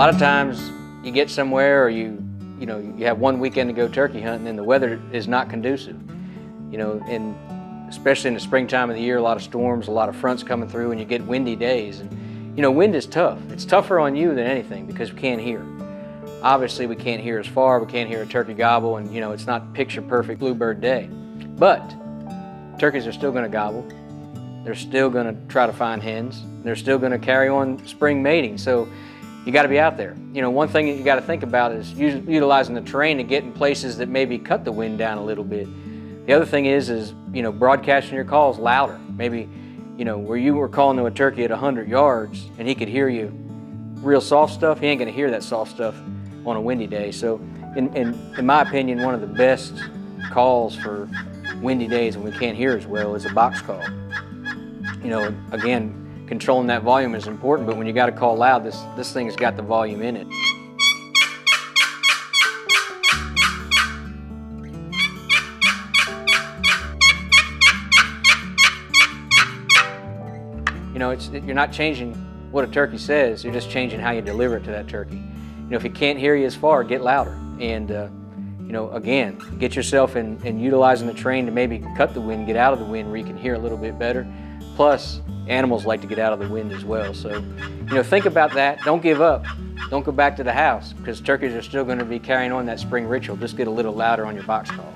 lot of times you get somewhere, or you have one weekend to go turkey hunting, and the weather is not conducive. And especially in the springtime of the year, a lot of storms, a lot of fronts coming through, and you get windy days. And wind is tough. It's tougher on you than anything because we can't hear. Obviously, we can't hear as far. We can't hear a turkey gobble, and it's not picture perfect bluebird day. But turkeys are still going to gobble. They're still going to try to find hens. They're still going to carry on spring mating. So you got to be out there. One thing that you got to think about is utilizing the terrain to get in places that maybe cut the wind down a little bit. The other thing is broadcasting your calls louder. Maybe, where you were calling to a turkey at 100 yards and he could hear you real soft stuff, he ain't going to hear that soft stuff on a windy day. So in my opinion, one of the best calls for windy days when we can't hear as well is a box call. Again, controlling that volume is important, but when you got to call loud, this thing's got the volume in it. You're not changing what a turkey says, you're just changing how you deliver it to that turkey. If it can't hear you as far, get louder. And again, get yourself in utilizing the terrain to maybe cut the wind, get out of the wind where you can hear a little bit better. Plus, animals like to get out of the wind as well. So, think about that. Don't give up. Don't go back to the house, because turkeys are still going to be carrying on that spring ritual. Just get a little louder on your box call.